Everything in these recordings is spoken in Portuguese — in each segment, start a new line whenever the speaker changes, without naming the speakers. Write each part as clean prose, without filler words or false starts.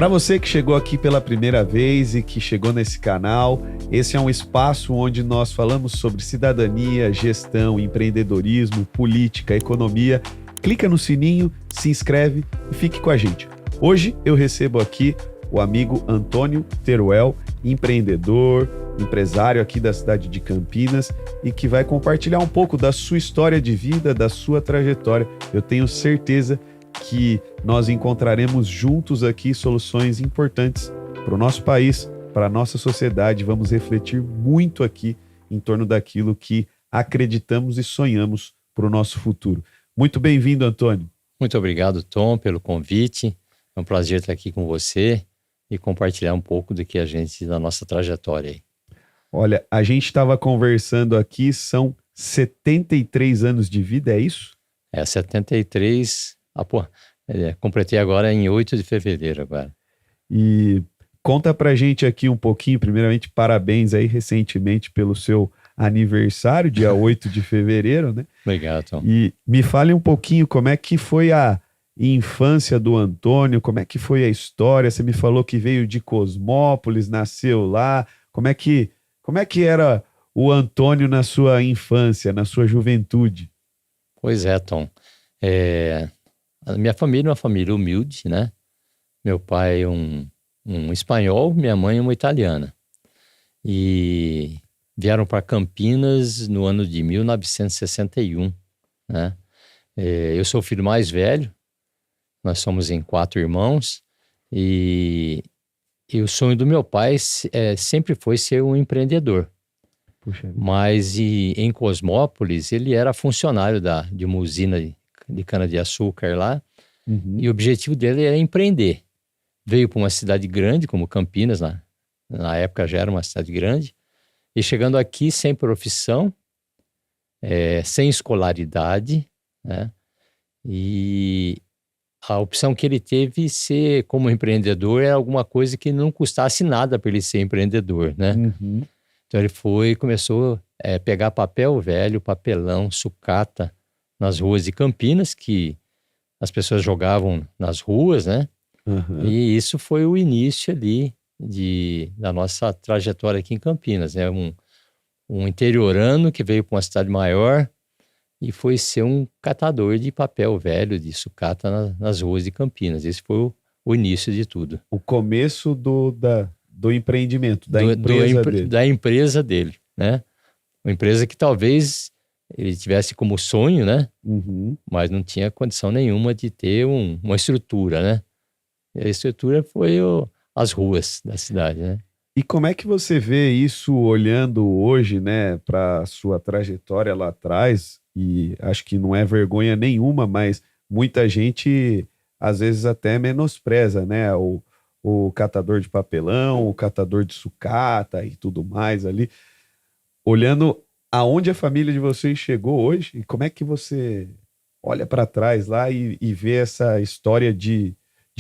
Para você que chegou aqui pela primeira vez e que chegou nesse canal, esse é um espaço onde nós falamos sobre cidadania, gestão, empreendedorismo, política, economia. Clica no sininho, se inscreve e fique com a gente. Hoje eu recebo aqui o amigo Antônio Teruel, empreendedor, empresário aqui da cidade de Campinas e que vai compartilhar um pouco da sua história de vida, da sua trajetória. Eu tenho certeza que nós encontraremos juntos aqui soluções importantes para o nosso país, para a nossa sociedade. Vamos refletir muito aqui em torno daquilo que acreditamos e sonhamos para o nosso futuro. Muito bem-vindo, Antônio.
Muito obrigado, Tom, pelo convite. É um prazer estar aqui com você e compartilhar um pouco da nossa trajetória aí.
Olha, a gente estava conversando aqui, são 73 anos de vida, é isso?
73, completei agora em 8 de fevereiro agora.
E conta pra gente aqui um pouquinho, primeiramente, parabéns aí recentemente pelo seu aniversário, dia 8 de fevereiro, né?
Obrigado, Tom.
E me fale um pouquinho como é que foi a infância do Antônio, como é que foi a história. Você me falou que veio de Cosmópolis, nasceu lá. Como é que era o Antônio na sua infância, na sua juventude?
Pois é, Tom. A minha família é uma família humilde, né? Meu pai é um espanhol, minha mãe é uma italiana. E vieram para Campinas no ano de 1961, né? Eu sou o filho mais velho, nós somos em 4 irmãos, e o sonho do meu pai sempre foi ser um empreendedor.
Puxa.
Mas em Cosmópolis, ele era funcionário de uma usina de cana-de-açúcar lá, e o objetivo dele era empreender. Veio para uma cidade grande, como Campinas, na época já era uma cidade grande, e chegando aqui sem profissão, sem escolaridade, né? E a opção que ele teve ser como empreendedor era alguma coisa que não custasse nada para ele ser empreendedor, né? Então ele foi e começou a pegar papel velho, papelão, sucata nas ruas de Campinas, que as pessoas jogavam nas ruas, né? E isso foi o início ali da nossa trajetória aqui em Campinas, né? Um interiorano que veio para uma cidade maior e foi ser um catador de papel velho, de sucata nas ruas de Campinas. Esse foi o início de tudo.
O começo do empreendimento, da
empresa dele, né? Uma empresa que talvez ele tivesse como sonho, né? Mas não tinha condição nenhuma de ter uma estrutura, né? E a estrutura foi as ruas da cidade, né?
E como é que você vê isso olhando hoje, né, para a sua trajetória lá atrás? E acho que não é vergonha nenhuma, mas muita gente às vezes até menospreza, né? O catador de papelão, o catador de sucata e tudo mais ali. Olhando aonde a família de vocês chegou hoje, e como é que você olha para trás lá e vê essa história de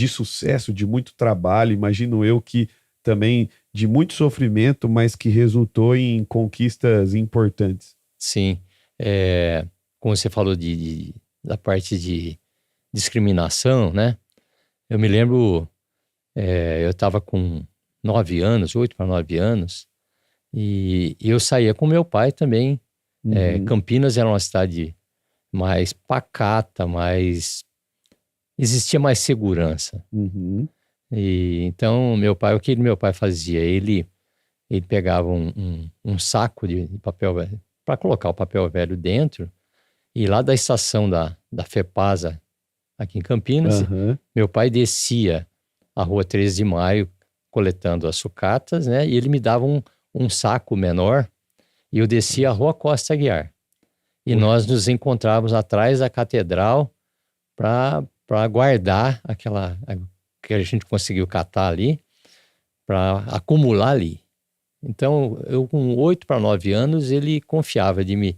sucesso, de muito trabalho, imagino eu que também de muito sofrimento, mas que resultou em conquistas importantes.
Sim, como você falou da parte de discriminação, né? Eu me lembro, eu estava com 9 anos, 8 para 9 anos, e eu saía com meu pai também. Campinas era uma cidade mais pacata, existia mais segurança. E então o que meu pai fazia? Ele pegava um saco de papel velho para colocar o papel velho dentro, e lá da estação da FEPASA aqui em Campinas, meu pai descia a rua 13 de Maio coletando as sucatas, né? E ele me dava um saco menor e eu descia a rua Costa Aguiar. E nós nos encontrávamos atrás da catedral para guardar aquela que a gente conseguiu catar ali, para acumular ali. Então, eu com 8 para 9 anos, ele confiava de me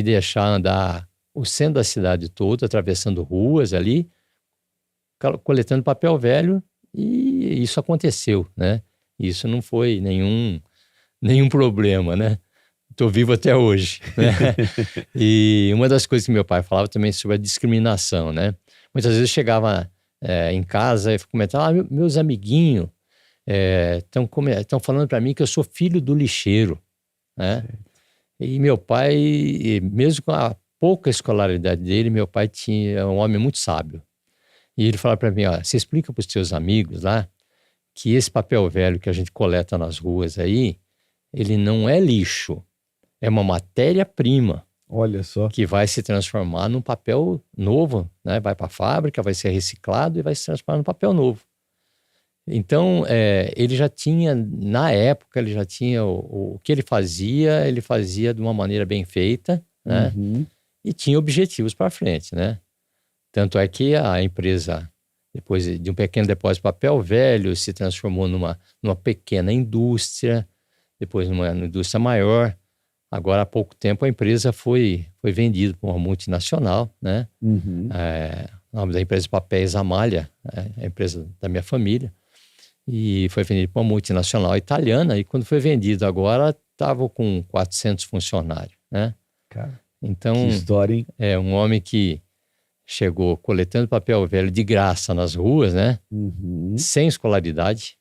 deixar andar o centro da cidade toda, atravessando ruas ali, coletando papel velho, e isso aconteceu, né? Isso não foi nenhum problema, né? Estou vivo até hoje, né? E uma das coisas que meu pai falava também sobre a discriminação, né? Muitas vezes eu chegava em casa e comentar, meus amiguinhos estão falando para mim que eu sou filho do lixeiro, né? E meu pai, mesmo com a pouca escolaridade dele, meu pai é um homem muito sábio. E ele falava para mim, você explica para os teus amigos lá que esse papel velho que a gente coleta nas ruas aí, ele não é lixo, é uma matéria-prima.
Olha só.
Que vai se transformar num papel novo, né? Vai para a fábrica, vai ser reciclado e vai se transformar num papel novo. Então, ele já tinha, na época, ele já tinha o que ele fazia de uma maneira bem feita, né?
Uhum.
E tinha objetivos para frente, né? Tanto é que a empresa, depois de um pequeno depósito de papel velho, se transformou numa pequena indústria, depois numa indústria maior. Agora, há pouco tempo, a empresa foi vendida para uma multinacional, né?
Uhum.
O nome da empresa de papéis Amália, a empresa da minha família. E foi vendido para uma multinacional italiana. E quando foi vendido agora, estava com 400 funcionários, né?
Cara,
então,
que história, hein?
É um homem que chegou coletando papel velho de graça nas ruas, né?
Uhum.
Sem escolaridade.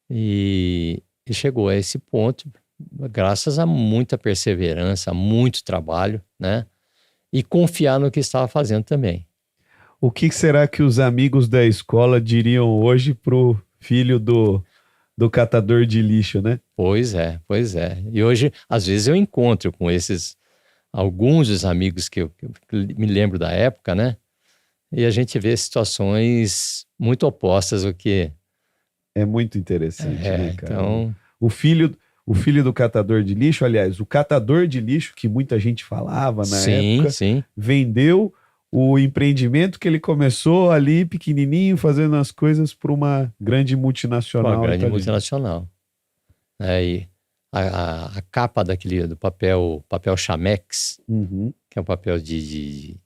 E chegou a esse ponto graças a muita perseverança, a muito trabalho, né? E confiar no que estava fazendo também.
O que será que os amigos da escola diriam hoje pro filho do catador de lixo, né?
Pois é. E hoje, às vezes, eu encontro com alguns dos amigos que eu me lembro da época, né? E a gente vê situações muito opostas ao que...
É muito interessante, né, cara?
Então...
O filho do catador de lixo, aliás, o catador de lixo, que muita gente falava na época, vendeu o empreendimento que ele começou ali pequenininho, fazendo as coisas para uma grande multinacional.
Uma grande multinacional. E a capa do papel Chamex,
uhum.
que é um papel de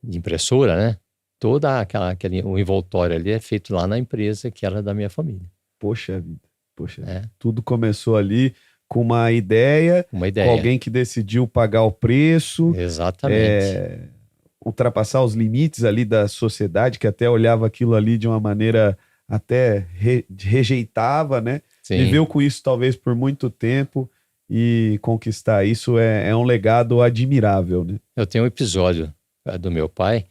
impressora, né? O envoltório ali é feito lá na empresa que era da minha família.
Poxa vida. Tudo começou ali com uma ideia, com alguém que decidiu pagar o preço.
Exatamente.
Ultrapassar os limites ali da sociedade, que até olhava aquilo ali de uma maneira até rejeitava, né?
Sim.
Viveu com isso talvez por muito tempo e conquistar isso é um legado admirável, né?
Eu tenho um episódio do meu pai,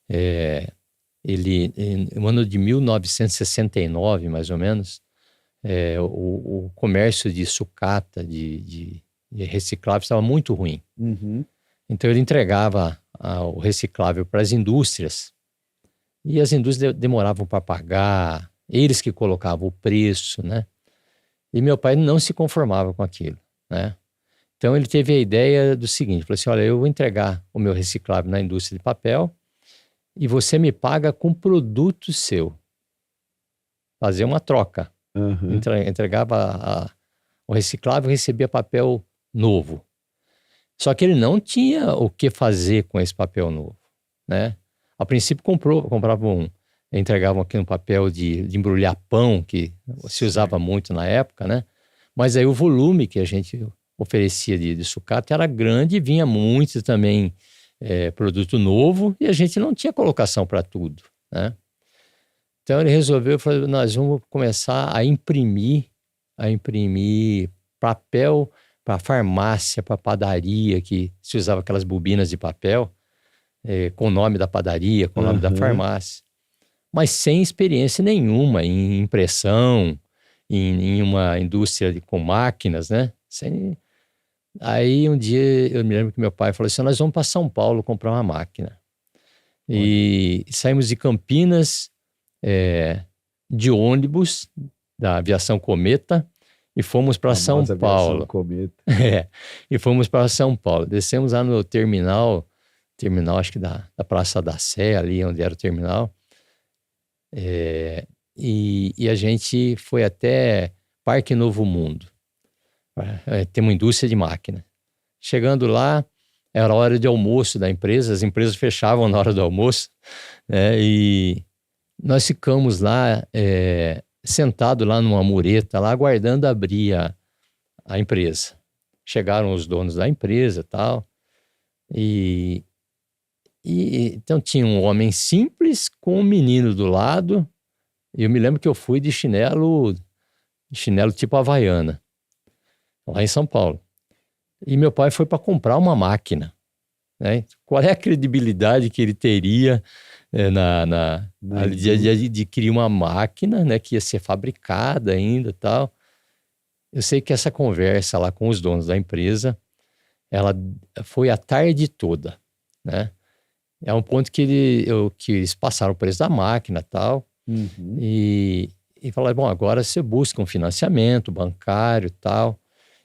ele, no ano de 1969, mais ou menos, o comércio de sucata, de reciclável, estava muito ruim.
Uhum.
Então ele entregava o reciclável para as indústrias e as indústrias demoravam para pagar, eles que colocavam o preço, né? E meu pai não se conformava com aquilo, né? Então ele teve a ideia do seguinte, falou assim, olha, eu vou entregar o meu reciclável na indústria de papel e você me paga com produto seu. Fazer uma troca.
Uhum.
Entregava o reciclável e recebia papel novo. Só que ele não tinha o que fazer com esse papel novo, né? A princípio entregavam aqui um papel de embrulhar pão, que se usava muito na época, né? Mas aí o volume que a gente oferecia de sucata era grande e vinha muito também produto novo e a gente não tinha colocação para tudo, né? Então ele resolveu, falou, nós vamos começar a imprimir papel para farmácia, para padaria, que se usava aquelas bobinas de papel com o nome da padaria, com o nome da farmácia, mas sem experiência nenhuma em impressão, em uma indústria com máquinas, né? Aí um dia eu me lembro que meu pai falou assim, nós vamos para São Paulo comprar uma máquina. E saímos de Campinas de ônibus da Aviação Cometa e fomos para São Paulo. E fomos para São Paulo. Descemos lá no terminal acho que da Praça da Sé, ali onde era o terminal. E a gente foi até Parque Novo Mundo. Tem uma indústria de máquina. Chegando lá, era hora de almoço da empresa, as empresas fechavam na hora do almoço, né? E nós ficamos lá, sentado lá numa mureta, lá aguardando abrir a empresa. Chegaram os donos da empresa e Então tinha um homem simples com um menino do lado. E eu me lembro que eu fui de chinelo tipo Havaiana, lá em São Paulo. E meu pai foi para comprar uma máquina, né? Qual é a credibilidade que ele teria de adquirir uma máquina, né, que ia ser fabricada ainda e tal? Eu sei que essa conversa lá com os donos da empresa, ela foi a tarde toda, né? É um ponto que eles passaram o preço da máquina e tal, e falaram, bom, agora você busca um financiamento bancário e tal.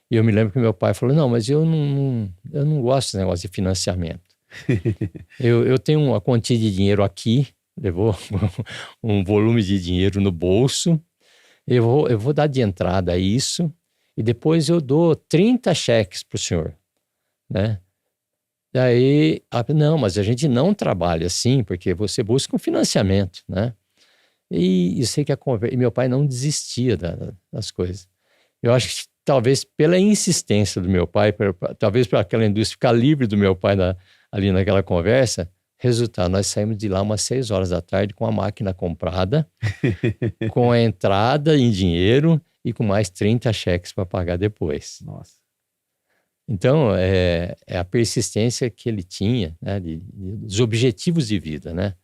E eu me lembro que meu pai falou, não, mas eu não gosto desse negócio de financiamento. eu tenho uma quantia de dinheiro aqui, levou um volume de dinheiro no bolso, eu vou dar de entrada a isso, e depois eu dou 30 cheques para o senhor, né? Daí, não, mas a gente não trabalha assim, porque você busca um financiamento, né? E eu sei que e meu pai não desistia das coisas. Eu acho que talvez pela insistência do meu pai, talvez para aquela indústria ficar livre do meu pai ali naquela conversa, resultado, nós saímos de lá umas 6 horas da tarde com a máquina comprada, com a entrada em dinheiro e com mais 30 cheques para pagar depois.
Nossa.
Então, é a persistência que ele tinha, né, dos objetivos de vida, né?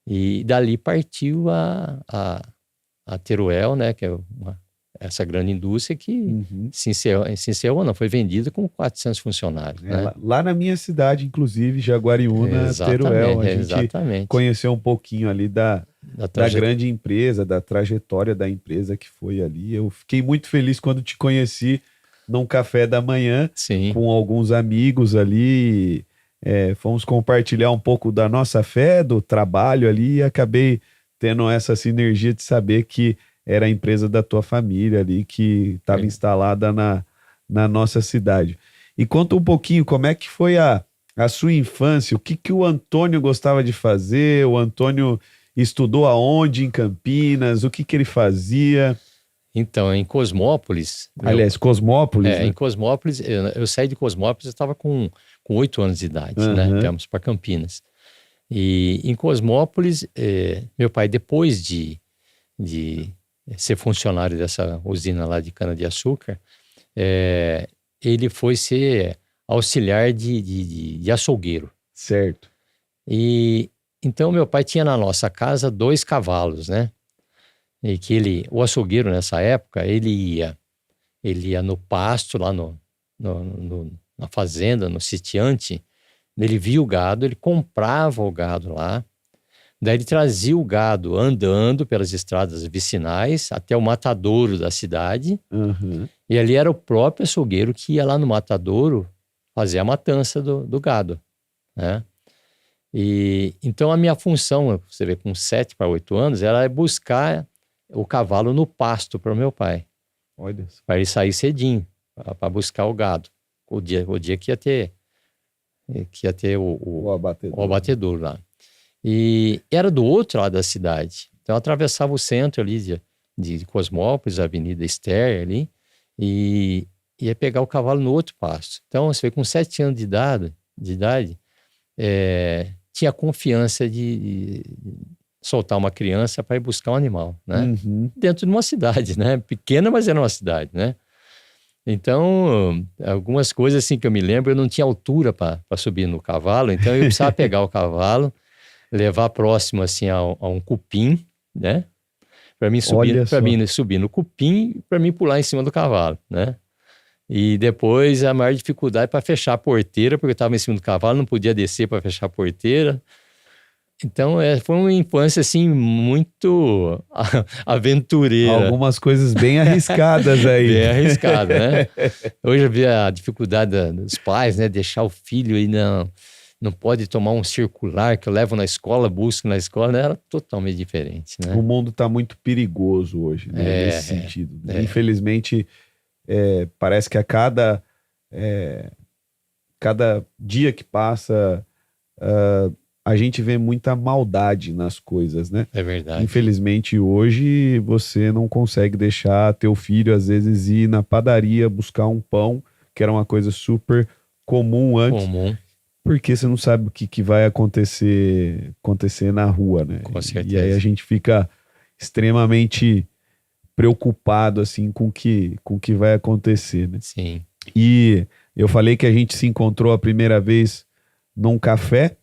E dali partiu a Teruel, né, que é essa grande indústria que se encerrou, não, foi vendida com 400 funcionários. Né?
Lá na minha cidade, inclusive, Jaguariúna, Teruel, a gente conheceu um pouquinho ali da grande empresa, da trajetória da empresa que foi ali. Eu fiquei muito feliz quando te conheci num café da manhã,
sim,
com alguns amigos ali. Fomos compartilhar um pouco da nossa fé, do trabalho ali, e acabei tendo essa sinergia de saber que era a empresa da tua família ali, que estava instalada na nossa cidade. E conta um pouquinho como é que foi a sua infância, o que o Antônio gostava de fazer, o Antônio estudou aonde em Campinas, o que ele fazia?
Então, em Cosmópolis...
Aliás, Cosmópolis, né?
Em Cosmópolis, eu saí de Cosmópolis, eu estava com 8 anos de idade, né? Viemos para Campinas. E em Cosmópolis, meu pai, depois de ser funcionário dessa usina lá de cana-de-açúcar, ele foi ser auxiliar de açougueiro.
Certo.
E então meu pai tinha na nossa casa 2 cavalos, né? E que o açougueiro nessa época, ele ia no pasto, lá na fazenda, no sitiante, ele via o gado, ele comprava o gado lá, daí ele trazia o gado andando pelas estradas vicinais até o matadouro da cidade, e ali era o próprio açougueiro que ia lá no matadouro fazer a matança do gado, né? E então a minha função, você vê, com 7 para 8 anos, era buscar o cavalo no pasto para o meu pai, para ele sair cedinho, para buscar o gado, o dia que ia ter o abatedouro lá. E era do outro lado da cidade. Então eu atravessava o centro ali de Cosmópolis, a Avenida Esther ali, e ia pegar o cavalo no outro pasto. Então você vê, com 7 anos de idade, tinha confiança de soltar uma criança para ir buscar um animal, né? Dentro de uma cidade, né? Pequena, mas era uma cidade, né? Então, algumas coisas assim que eu me lembro, eu não tinha altura para subir no cavalo, então eu precisava pegar o cavalo, levar próximo assim a um cupim, né? Para mim subir no cupim, para mim pular em cima do cavalo, né? E depois a maior dificuldade para fechar a porteira, porque eu estava em cima do cavalo, não podia descer para fechar a porteira. Então, foi uma infância, assim, muito aventureira.
Algumas coisas bem arriscadas aí.
Bem arriscada, né? Hoje eu vi a dificuldade dos pais, né? Deixar o filho e não pode tomar um circular que eu levo na escola, busco na escola, né? Era totalmente diferente, né?
O mundo está muito perigoso hoje, né? Nesse sentido. Infelizmente, parece que a cada dia que passa... a gente vê muita maldade nas coisas, né?
É verdade.
Infelizmente, hoje, você não consegue deixar teu filho, às vezes, ir na padaria buscar um pão, que era uma coisa super comum antes. Porque você não sabe o que vai acontecer na rua, né?
Com certeza.
E aí a gente fica extremamente preocupado assim com o que vai acontecer, né?
Sim.
E eu falei que a gente se encontrou a primeira vez num café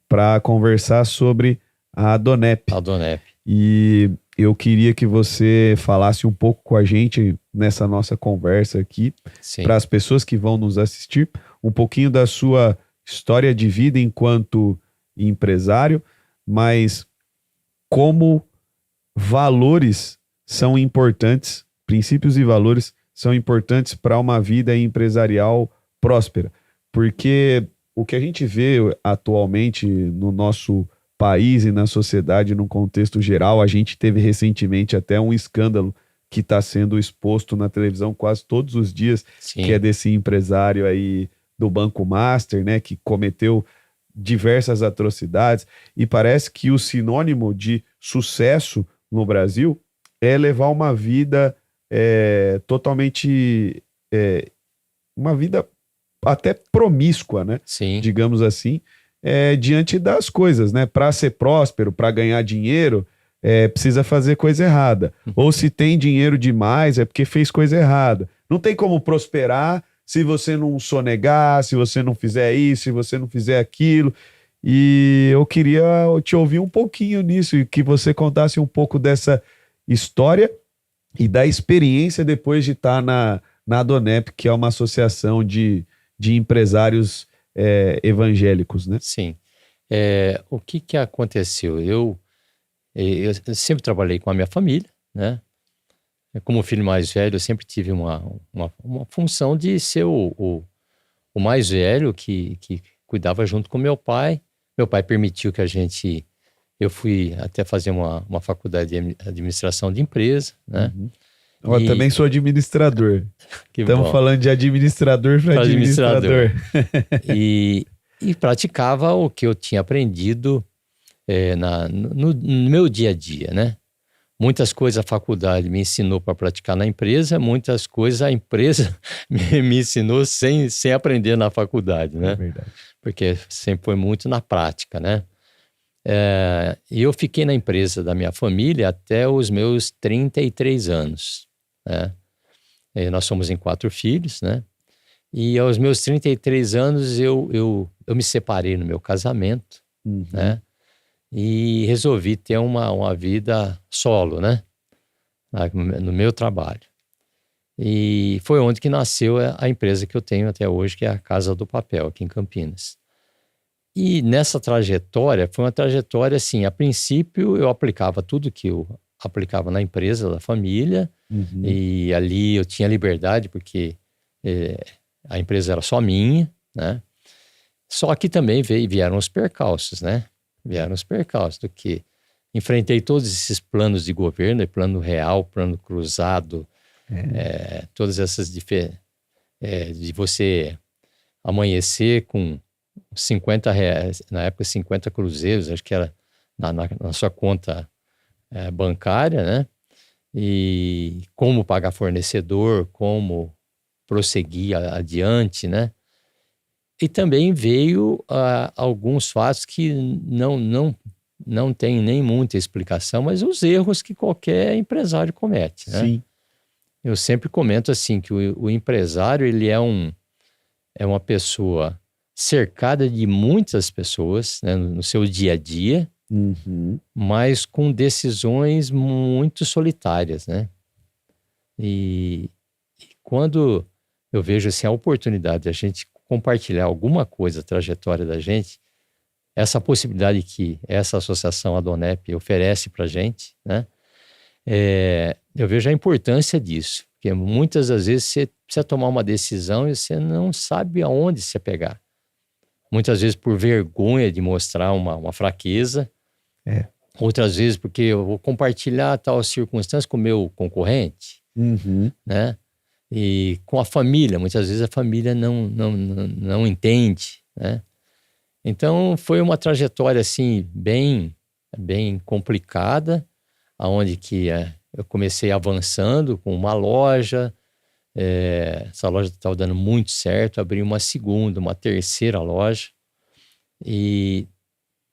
para conversar sobre a Adonep.
A Donep.
E eu queria que você falasse um pouco com a gente nessa nossa conversa aqui,
Sim.
para as pessoas que vão nos assistir, um pouquinho da sua história de vida enquanto empresário, mas como valores são importantes, princípios e valores são importantes para uma vida empresarial próspera. Porque o que a gente vê atualmente no nosso país e na sociedade, num contexto geral, a gente teve recentemente até um escândalo que está sendo exposto na televisão quase todos os dias,
Sim.
que é desse empresário aí do Banco Master, né, que cometeu diversas atrocidades, e parece que o sinônimo de sucesso no Brasil é levar uma vida totalmente, uma vida até promíscua, né?
Sim.
Digamos assim, diante das coisas, né? Para ser próspero, para ganhar dinheiro, precisa fazer coisa errada. Ou se tem dinheiro demais, é porque fez coisa errada. Não tem como prosperar se você não sonegar, se você não fizer isso, se você não fizer aquilo. E eu queria te ouvir um pouquinho nisso e que você contasse um pouco dessa história e da experiência depois de estar na Adonep, que é uma associação de empresários evangélicos, né?
Sim. O que aconteceu? Eu sempre trabalhei com a minha família, né? Como filho mais velho, eu sempre tive uma função de ser o mais velho que cuidava junto com meu pai. Meu pai permitiu que eu fui até fazer uma faculdade de administração de empresa, né?
Uhum. Eu também sou administrador. Estamos falando de administrador para administrador.
E praticava o que eu tinha aprendido no meu dia a dia, né? Muitas coisas a faculdade me ensinou para praticar na empresa, muitas coisas a empresa me ensinou sem aprender na faculdade, né?
É verdade.
Porque sempre foi muito na prática, né? E eu fiquei na empresa da minha família até os meus 33 anos, né? Nós somos em 4 filhos, né? E aos meus 33 anos eu me separei no meu casamento, né? E resolvi ter uma vida solo, né? No meu trabalho. E foi onde que nasceu a empresa que eu tenho até hoje, que é a Casa do Papel, aqui em Campinas. E nessa trajetória, foi uma trajetória assim, a princípio eu aplicava tudo que eu aplicava na empresa da família, e ali eu tinha liberdade, porque a empresa era só minha, né? Só que também vieram os percalços, né? Vieram os percalços do que enfrentei todos esses planos de governo, plano real, plano cruzado, todas essas de você amanhecer com 50 reais, na época 50 cruzeiros, acho que era na sua conta bancária, né? E como pagar fornecedor, como prosseguir adiante, né? E também veio alguns fatos que não tem nem muita explicação, mas os erros que qualquer empresário comete, né?
Sim.
Eu sempre comento assim que o empresário, ele é uma pessoa cercada de muitas pessoas, né, no seu dia a dia, mas com decisões muito solitárias, né? E quando eu vejo assim, a oportunidade de a gente compartilhar alguma coisa, a trajetória da gente, essa possibilidade que essa associação Adonep oferece para a gente, né? Eu vejo a importância disso, porque muitas das vezes você precisa tomar uma decisão e você não sabe aonde se pegar. Muitas vezes por vergonha de mostrar uma fraqueza, outras vezes porque eu vou compartilhar tal circunstância com o meu concorrente, né? E com a família, muitas vezes a família não entende, né? Então foi uma trajetória assim bem complicada, aonde que eu comecei avançando com uma loja, essa loja estava dando muito certo, abri uma segunda, uma terceira loja, E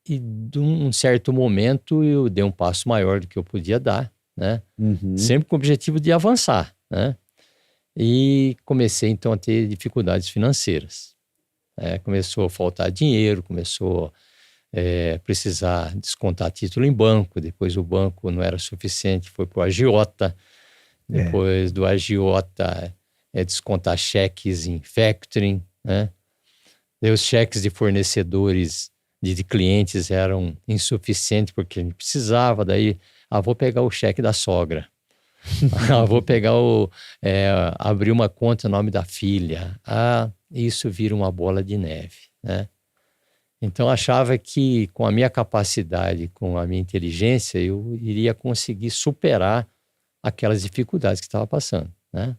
de um certo momento eu dei um passo maior do que eu podia dar, né? Sempre com o objetivo de avançar, né? E comecei então a ter dificuldades financeiras. Começou a faltar dinheiro, começou a precisar descontar título em banco, depois o banco não era suficiente, foi para o agiota, depois do agiota descontar cheques em factoring, né? Daí os cheques de fornecedores de clientes eram insuficientes porque a gente precisava, daí vou pegar o cheque da sogra. Vou pegar abrir uma conta em nome da filha. Isso vira uma bola de neve, né? Então, achava que com a minha capacidade, com a minha inteligência, eu iria conseguir superar aquelas dificuldades que estava passando, né?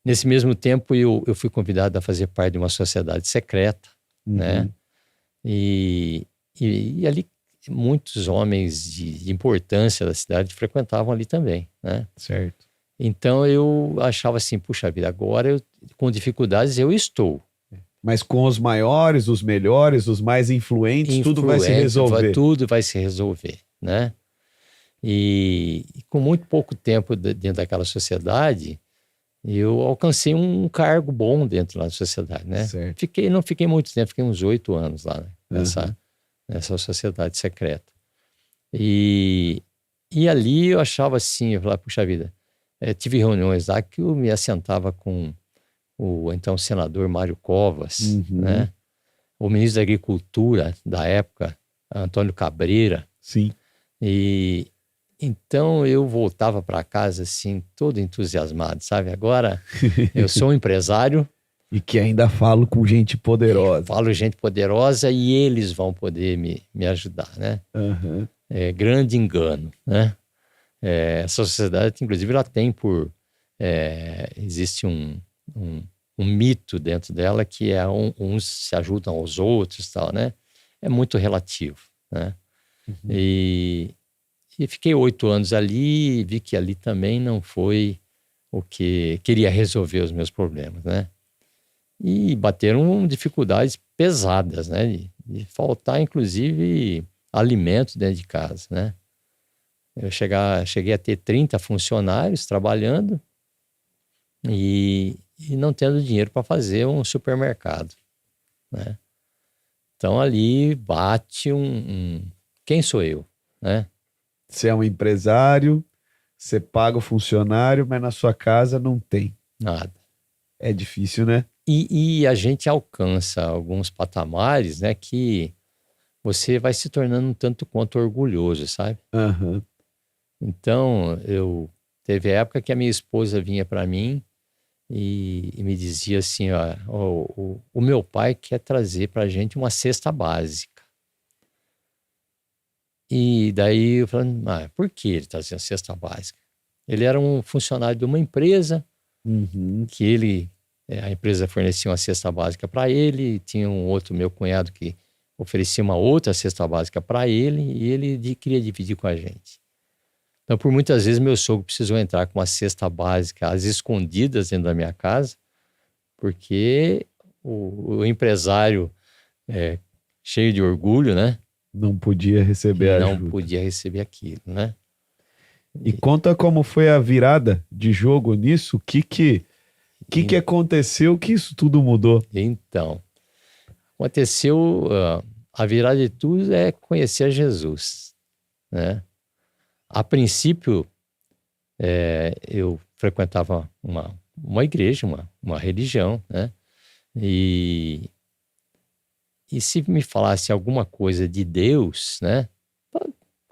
Nesse mesmo tempo, eu fui convidado a fazer parte de uma sociedade secreta, né? E ali muitos homens de importância da cidade frequentavam ali também, né?
Certo.
Então eu achava assim, puxa vida, agora com dificuldades eu estou.
Mas com os maiores, os melhores, os mais influentes, tudo vai se resolver.
Tudo vai se resolver, né? E com muito pouco tempo dentro daquela sociedade, eu alcancei um cargo bom dentro da sociedade, né?
Certo.
Não fiquei muito tempo, fiquei uns 8 anos lá, né? Nessa sociedade secreta. E ali eu achava assim, eu falava, puxa vida, tive reuniões lá que eu me assentava com o então senador Mário Covas, né? O ministro da Agricultura da época, Antônio Cabreira.
Sim.
E então eu voltava para casa assim, todo entusiasmado, sabe? Agora eu sou um empresário.
E que ainda falo com gente poderosa.
Falo gente poderosa e eles vão poder me ajudar, né? Grande engano, né? Essa sociedade, inclusive, ela tem existe um mito dentro dela que uns se ajudam aos outros, tal, né? É muito relativo, né? E fiquei 8 anos ali e vi que ali também não foi o que queria resolver os meus problemas, né? E bateram dificuldades pesadas, né? De faltar, inclusive, alimentos dentro de casa, né? Eu cheguei a ter 30 funcionários trabalhando e não tendo dinheiro para fazer um supermercado, né? Então ali bate quem sou eu, né?
Você é um empresário, você paga o funcionário, mas na sua casa não tem
nada.
É difícil, né?
E a gente alcança alguns patamares, né, que você vai se tornando um tanto quanto orgulhoso, sabe? Então, teve época que a minha esposa vinha para mim e me dizia assim, ó, o meu pai quer trazer para a gente uma cesta básica. E daí eu falei, por que ele trazia cesta básica? Ele era um funcionário de uma empresa que a empresa fornecia uma cesta básica para ele, tinha um outro meu cunhado que oferecia uma outra cesta básica para ele e ele queria dividir com a gente. Então, por muitas vezes, meu sogro precisou entrar com uma cesta básica às escondidas dentro da minha casa, porque o empresário cheio de orgulho, né?
Não podia receber ajuda.
Não podia receber aquilo, né?
E conta como foi a virada de jogo nisso, o que aconteceu que isso tudo mudou?
Então, aconteceu, a virada de tudo é conhecer Jesus, né? A princípio, eu frequentava uma igreja, uma religião, né? E se me falasse alguma coisa de Deus, né?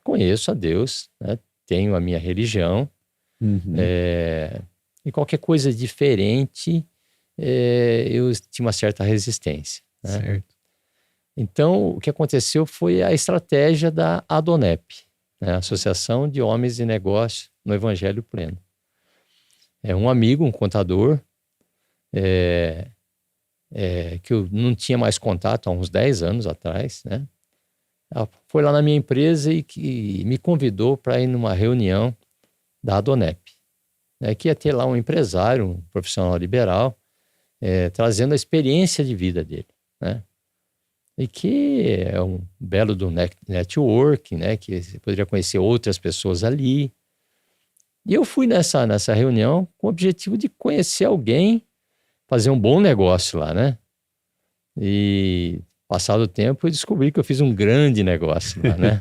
Conheço a Deus, né? Tenho a minha religião, e qualquer coisa diferente, eu tinha uma certa resistência, né?
Certo.
Então, o que aconteceu foi a estratégia da Adonep, né? Associação de Homens de Negócio no Evangelho Pleno. Um amigo, um contador, que eu não tinha mais contato há uns 10 anos atrás, né? Foi lá na minha empresa e que me convidou para ir numa reunião da Adonep, né? Que ia ter lá um empresário, um profissional liberal, trazendo a experiência de vida dele, né? e que é um belo do network, né? Que você poderia conhecer outras pessoas ali. E eu fui nessa reunião com o objetivo de conhecer alguém, fazer um bom negócio lá, né? E passado o tempo eu descobri que eu fiz um grande negócio lá, né?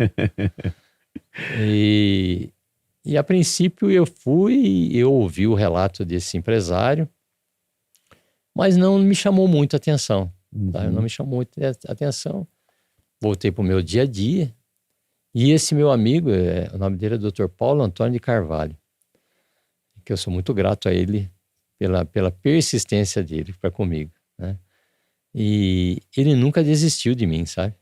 E a princípio eu fui e eu ouvi o relato desse empresário, mas não me chamou muito a atenção. Tá? Não me chamou muito a atenção. Voltei para o meu dia a dia. E esse meu amigo, o nome dele é Dr. Paulo Antônio de Carvalho, que eu sou muito grato a ele pela persistência dele para comigo, né? E ele nunca desistiu de mim, sabe?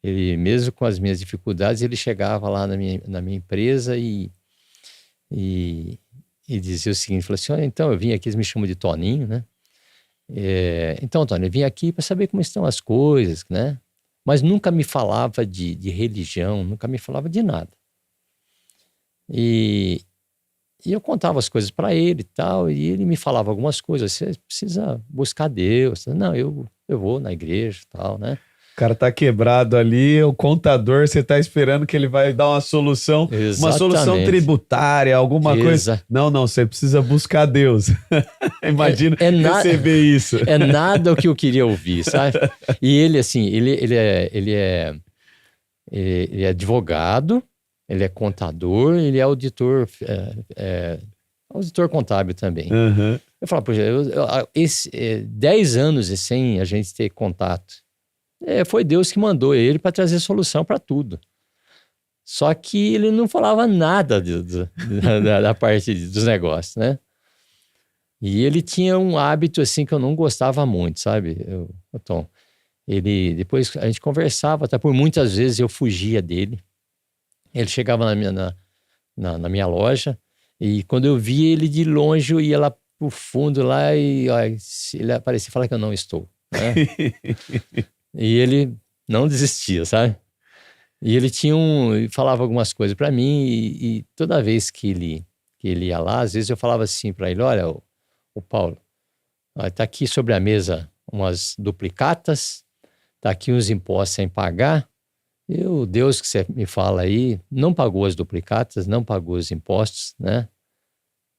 Ele, mesmo com as minhas dificuldades, ele chegava lá na minha empresa e dizia o seguinte, falou assim, olha, então eu vim aqui, eles me chamam de Toninho, né? Então, Toninho, eu vim aqui para saber como estão as coisas, né? Mas nunca me falava de religião, nunca me falava de nada. E eu contava as coisas para ele e tal, e ele me falava algumas coisas, você precisa buscar Deus. Não, eu vou na igreja e tal, né?
O cara tá quebrado ali, o contador, você tá esperando que ele vai dar uma solução,
Exatamente.
Uma solução tributária, alguma coisa. Não, você precisa buscar Deus. Imagina receber isso.
É nada o que eu queria ouvir, sabe? E ele, assim, ele é advogado, ele é contador, ele é auditor, auditor contábil também.
Uhum.
Eu falo, poxa, 10 anos sem a gente ter contato. Foi Deus que mandou ele para trazer solução para tudo. Só que ele não falava nada da parte dos negócios, né? E ele tinha um hábito assim que eu não gostava muito, sabe, Tom? Depois a gente conversava, até por muitas vezes eu fugia dele. Ele chegava na minha loja e quando eu via ele de longe, eu ia lá pro fundo lá e ele aparecia e falava que eu não estou, né? E ele não desistia, sabe? E ele falava algumas coisas para mim e toda vez que ele ia lá, às vezes eu falava assim para ele, olha, o Paulo, tá aqui sobre a mesa umas duplicatas, tá aqui uns impostos sem pagar, Deus que você me fala aí, não pagou as duplicatas, não pagou os impostos, né?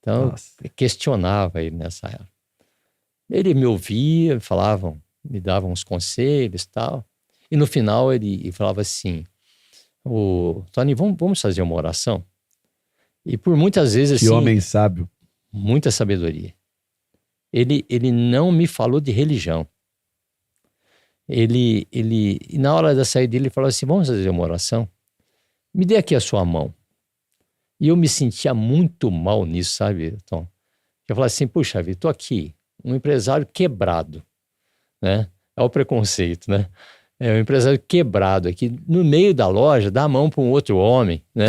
Então, eu questionava ele nessa época. Ele me ouvia, me davam uns conselhos e tal. E no final ele falava assim, Tony, vamos fazer uma oração? E por muitas vezes...
Que homem sábio.
Muita sabedoria. Ele não me falou de religião. E na hora da saída dele, ele falou assim, vamos fazer uma oração? Me dê aqui a sua mão. E eu me sentia muito mal nisso, sabe, Tom? Eu falava assim, puxa vida, tô aqui, um empresário quebrado, né? É o preconceito, né? É um empresário quebrado aqui, no meio da loja, dá a mão para um outro homem, né?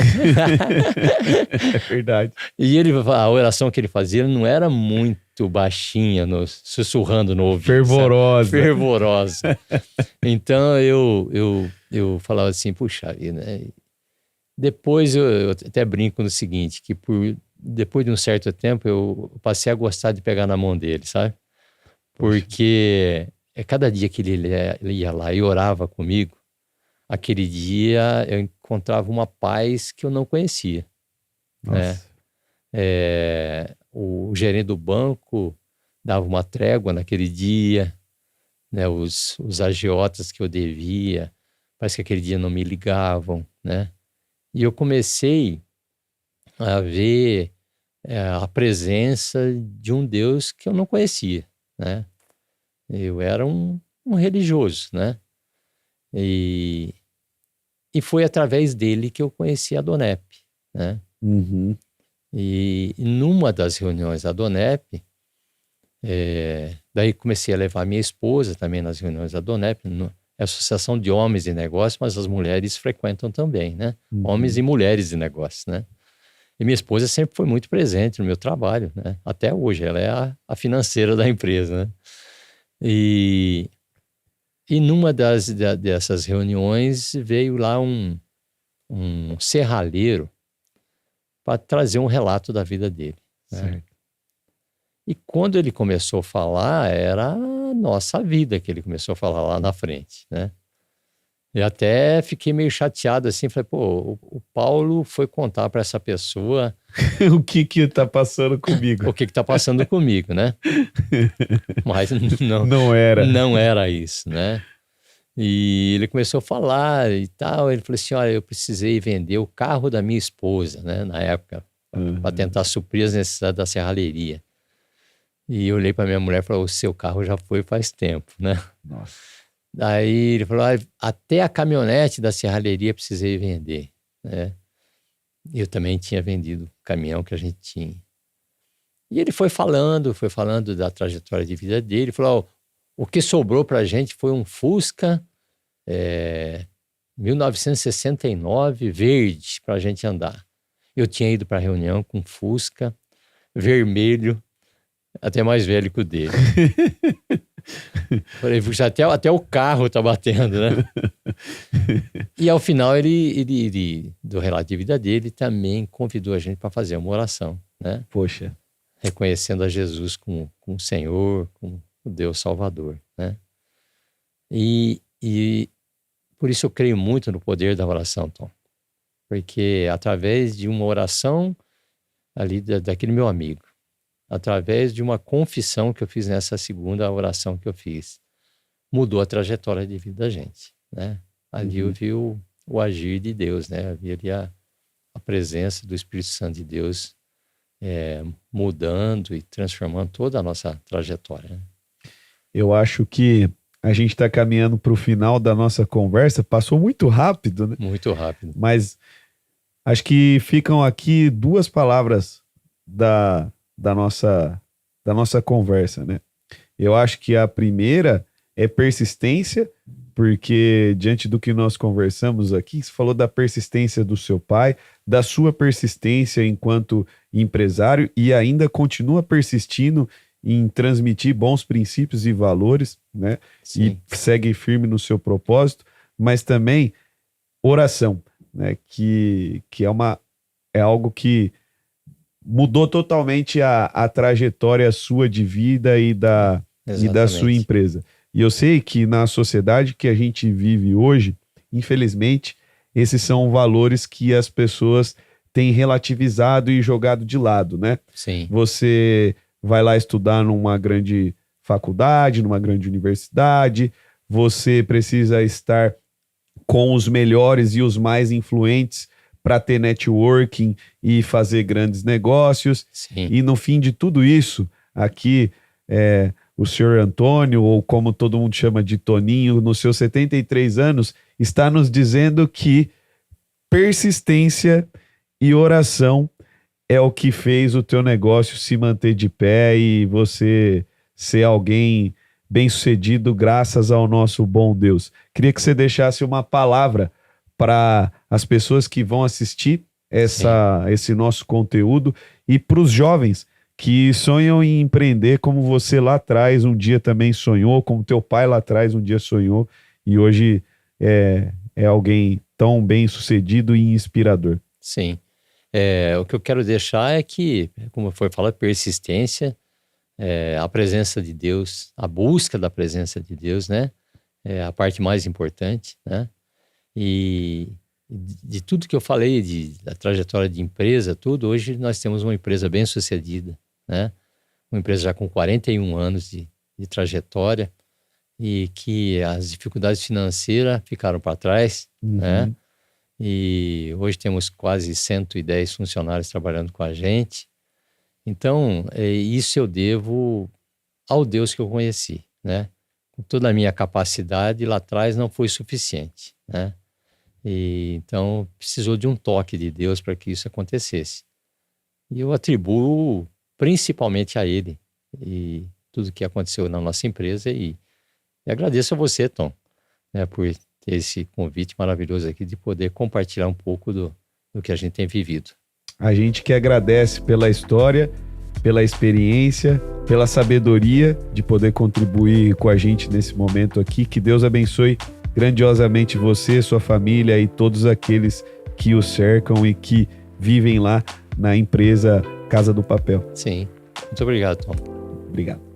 É verdade.
E a oração que ele fazia não era muito baixinha, sussurrando no ouvido.
Fervorosa.
Sabe? Fervorosa. Então eu falava assim, puxa vida, né? Depois eu até brinco no seguinte, que depois de um certo tempo eu passei a gostar de pegar na mão dele, sabe? Porque cada dia que ele ia lá e orava comigo, aquele dia eu encontrava uma paz que eu não conhecia. Nossa. Né? O gerente do banco dava uma trégua naquele dia, né? Os agiotas que eu devia, parece que aquele dia não me ligavam, né? E eu comecei a ver a presença de um Deus que eu não conhecia, né? Eu era um religioso, né? E foi através dele que eu conheci a Donep, né?
Uhum.
E numa das reuniões da Donep, daí comecei a levar minha esposa também nas reuniões da Donep, é a Associação de Homens de Negócios, mas as mulheres frequentam também, né? Uhum. Homens e mulheres de negócios, né? E minha esposa sempre foi muito presente no meu trabalho, né? Até hoje, ela é a financeira da empresa, né? E numa dessas reuniões veio lá um serralheiro para trazer um relato da vida dele. Né? E quando ele começou a falar, era a nossa vida, que ele começou a falar lá na frente, né? E até fiquei meio chateado assim, falei, pô, o Paulo foi contar para essa pessoa
o que tá passando comigo.
o que tá passando comigo, né? Mas não era isso, né? E ele começou a falar e tal, ele falou assim, olha, eu precisei vender o carro da minha esposa, né, na época, para tentar suprir as necessidades da serralheria. E eu olhei para minha mulher e falei, o seu carro já foi faz tempo, né?
Nossa.
Daí ele falou, até a caminhonete da serralheria precisei vender, né? Eu também tinha vendido o caminhão que a gente tinha. E ele foi falando da trajetória de vida dele. Ele falou, o que sobrou pra gente foi um Fusca 1969 verde pra gente andar. Eu tinha ido pra reunião com Fusca vermelho, até mais velho que o dele. Falei, até o carro tá batendo, né? E ao final ele do relato de vida dele, também convidou a gente para fazer uma oração, né?
Poxa.
Reconhecendo a Jesus como o Senhor, como o Deus Salvador, né? E por isso eu creio muito no poder da oração, Tom. Porque através de uma oração ali daquele meu amigo, através de uma confissão que eu fiz nessa segunda oração que eu fiz, mudou a trajetória de vida da gente, né? Ali eu vi o agir de Deus, né? Eu vi ali a presença do Espírito Santo de Deus mudando e transformando toda a nossa trajetória, né?
Eu acho que a gente está caminhando para o final da nossa conversa. Passou muito rápido, né?
Muito rápido.
Mas acho que ficam aqui duas palavras da nossa conversa, né? Eu acho que a primeira é persistência, porque diante do que nós conversamos aqui, você falou da persistência do seu pai, da sua persistência enquanto empresário e ainda continua persistindo em transmitir bons princípios e valores, né?
Sim.
E segue firme no seu propósito, mas também oração, né? Que é algo que mudou totalmente a trajetória sua de vida e da sua empresa. E eu sei que na sociedade que a gente vive hoje, infelizmente, esses são valores que as pessoas têm relativizado e jogado de lado, né?
Sim.
Você vai lá estudar numa grande faculdade, numa grande universidade, você precisa estar com os melhores e os mais influentes para ter networking e fazer grandes negócios.
Sim.
E no fim de tudo isso, aqui o senhor Antônio, ou como todo mundo chama de Toninho, nos seus 73 anos, está nos dizendo que persistência e oração é o que fez o teu negócio se manter de pé e você ser alguém bem-sucedido graças ao nosso bom Deus. Queria que você deixasse uma palavra para as pessoas que vão assistir esse nosso conteúdo e para os jovens que sonham em empreender como você lá atrás um dia também sonhou, como teu pai lá atrás um dia sonhou e hoje é alguém tão bem-sucedido e inspirador.
Sim. O que eu quero deixar é que, como foi falado, persistência, a presença de Deus, a busca da presença de Deus, né? É a parte mais importante, né? E de tudo que eu falei, da trajetória de empresa, tudo, hoje nós temos uma empresa bem-sucedida, né? Uma empresa já com 41 anos de trajetória e que as dificuldades financeiras ficaram para trás, né? E hoje temos quase 110 funcionários trabalhando com a gente. Então, isso eu devo ao Deus que eu conheci, né? Com toda a minha capacidade, lá atrás não foi suficiente, né? E então, precisou de um toque de Deus para que isso acontecesse. E eu atribuo principalmente a Ele e tudo que aconteceu na nossa empresa e agradeço a você, Tom, né, por ter esse convite maravilhoso aqui de poder compartilhar um pouco do que a gente tem vivido.
A gente que agradece pela história, pela experiência, pela sabedoria de poder contribuir com a gente nesse momento aqui. Que Deus abençoe grandiosamente você, sua família e todos aqueles que o cercam e que vivem lá na empresa Casa do Papel.
Sim. Muito obrigado, Tom.
Obrigado.